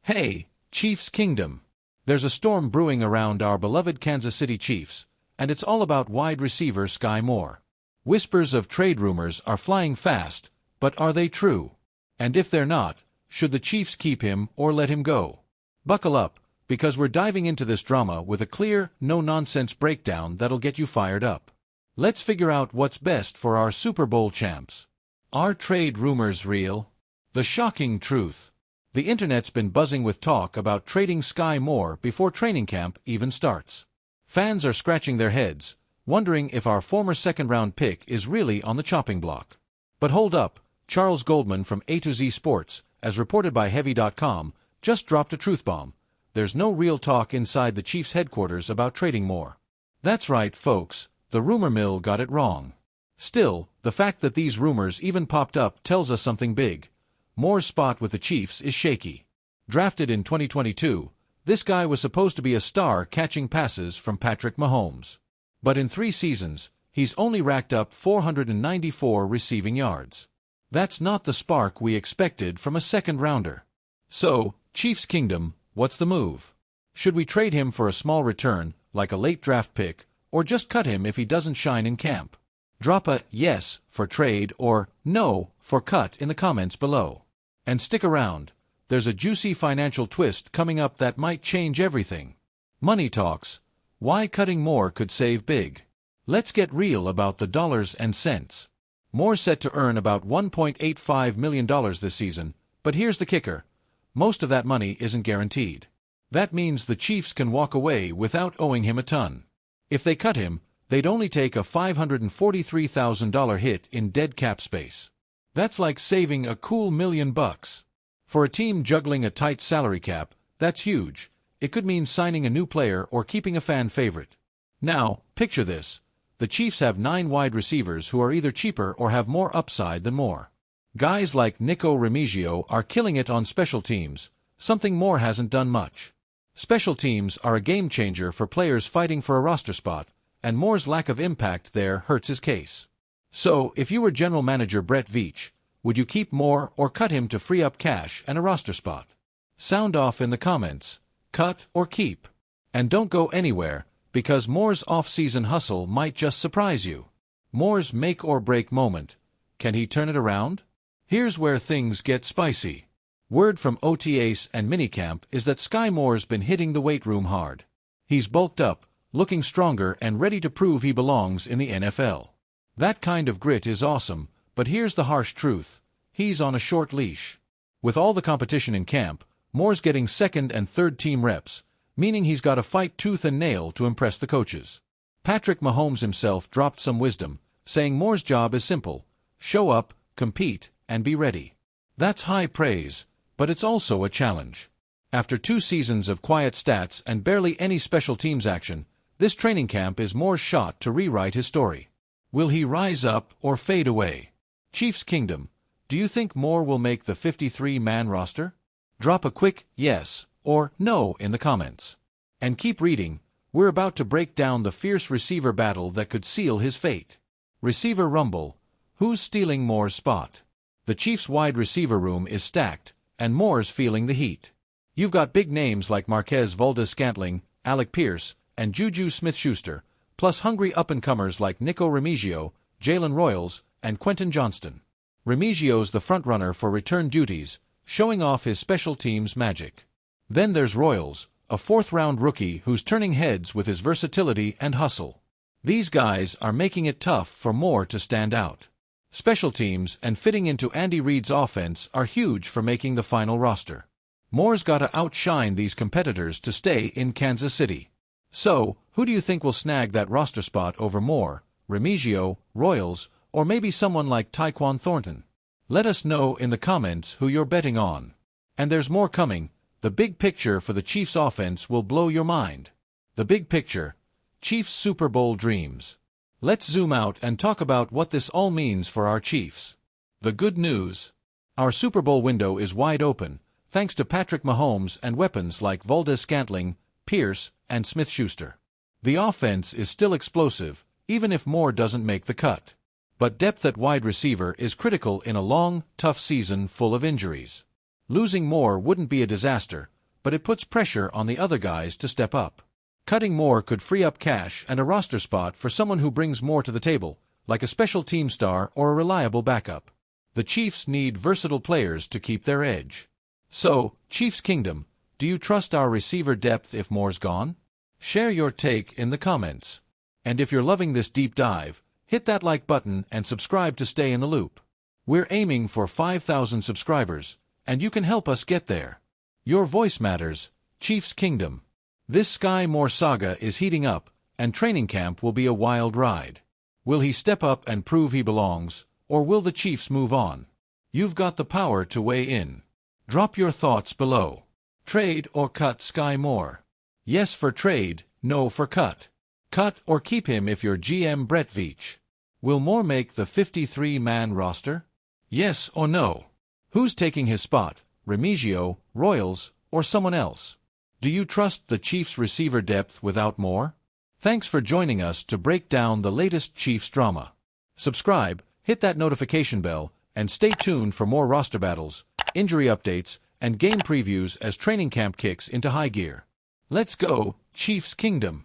Hey, Chiefs Kingdom! There's a storm brewing around our beloved Kansas City Chiefs, and it's all about wide receiver Sky Moore. Whispers of trade rumors are flying fast, but are they true? And if they're not, should the Chiefs keep him or let him go? Buckle up, because we're diving into this drama with a clear, no-nonsense breakdown that'll get you fired up. Let's figure out what's best for our Super Bowl champs. Are trade rumors real? The shocking truth. The internet's been buzzing with talk about trading Sky Moore before training camp even starts. Fans are scratching their heads, wondering if our former second-round pick is really on the chopping block. But hold up, Charles Goldman from A to Z Sports, as reported by Heavy.com, just dropped a truth bomb. There's no real talk inside the Chiefs' headquarters about trading Moore. That's right, folks, the rumor mill got it wrong. Still, the fact that these rumors even popped up tells us something big. Moore's spot with the Chiefs is shaky. Drafted in 2022, this guy was supposed to be a star catching passes from Patrick Mahomes. But in 3 seasons, he's only racked up 494 receiving yards. That's not the spark we expected from a second-rounder. So, Chiefs Kingdom, what's the move? Should we trade him for a small return, like a late draft pick, or just cut him if he doesn't shine in camp? Drop a yes for trade or no for cut in the comments below. And stick around, there's a juicy financial twist coming up that might change everything. Money talks. Why cutting Moore could save big. Let's get real about the dollars and cents. Moore's set to earn about $1.85 million this season, but here's the kicker. Most of that money isn't guaranteed. That means the Chiefs can walk away without owing him a ton. If they cut him, they'd only take a $543,000 hit in dead cap space. That's like saving a cool $1 million. For a team juggling a tight salary cap, that's huge. It could mean signing a new player or keeping a fan favorite. Now, picture this. The Chiefs have 9 wide receivers who are either cheaper or have more upside than Moore. Guys like Nico Remigio are killing it on special teams, something Moore hasn't done much. Special teams are a game changer for players fighting for a roster spot, and Moore's lack of impact there hurts his case. So, if you were general manager Brett Veach, would you keep Moore or cut him to free up cash and a roster spot? Sound off in the comments. Cut or keep. And don't go anywhere, because Moore's off-season hustle might just surprise you. Moore's make-or-break moment. Can he turn it around? Here's where things get spicy. Word from OTAs and minicamp is that Sky Moore's been hitting the weight room hard. He's bulked up, looking stronger and ready to prove he belongs in the NFL. That kind of grit is awesome, but here's the harsh truth. He's on a short leash. With all the competition in camp, Moore's getting second and third team reps, meaning he's got to fight tooth and nail to impress the coaches. Patrick Mahomes himself dropped some wisdom, saying Moore's job is simple: show up, compete, and be ready. That's high praise, but it's also a challenge. After 2 seasons of quiet stats and barely any special teams action, this training camp is Moore's shot to rewrite his story. Will he rise up or fade away? Chiefs Kingdom, do you think Moore will make the 53-man roster? Drop a quick yes or no in the comments. And keep reading, we're about to break down the fierce receiver battle that could seal his fate. Receiver rumble. Who's stealing Moore's spot? The Chiefs' wide receiver room is stacked, and Moore's feeling the heat. You've got big names like Marquez Valdes-Scantling, Alec Pierce, and Juju Smith-Schuster, plus hungry up-and-comers like Nico Remigio, Jalen Royals, and Quentin Johnston. Remigio's the frontrunner for return duties, showing off his special teams magic. Then there's Royals, a 4th-round rookie who's turning heads with his versatility and hustle. These guys are making it tough for Moore to stand out. Special teams and fitting into Andy Reid's offense are huge for making the final roster. Moore's got to outshine these competitors to stay in Kansas City. So, who do you think will snag that roster spot over Moore, Remigio, Royals, or maybe someone like Tyquan Thornton? Let us know in the comments who you're betting on. And there's more coming. The big picture for the Chiefs offense will blow your mind. The big picture. Chiefs Super Bowl dreams. Let's zoom out and talk about what this all means for our Chiefs. The good news. Our Super Bowl window is wide open, thanks to Patrick Mahomes and weapons like Valdes-Scantling, Pierce, and Smith-Schuster. The offense is still explosive, even if Moore doesn't make the cut. But depth at wide receiver is critical in a long, tough season full of injuries. Losing Moore wouldn't be a disaster, but it puts pressure on the other guys to step up. Cutting more could free up cash and a roster spot for someone who brings more to the table, like a special team star or a reliable backup. The Chiefs need versatile players to keep their edge. So, Chiefs Kingdom, do you trust our receiver depth if Moore's gone? Share your take in the comments. And if you're loving this deep dive, hit that like button and subscribe to stay in the loop. We're aiming for 5,000 subscribers, and you can help us get there. Your voice matters, Chiefs Kingdom. This Sky Moore saga is heating up, and training camp will be a wild ride. Will he step up and prove he belongs, or will the Chiefs move on? You've got the power to weigh in. Drop your thoughts below. Trade or cut Sky Moore? Yes for trade, no for cut. Cut or keep him if you're GM Brett Veach. Will Moore make the 53-man roster? Yes or no? Who's taking his spot, Remigio, Royals, or someone else? Do you trust the Chiefs' receiver depth without Moore? Thanks for joining us to break down the latest Chiefs drama. Subscribe, hit that notification bell, and stay tuned for more roster battles, injury updates, and game previews as training camp kicks into high gear. Let's go, Chiefs Kingdom!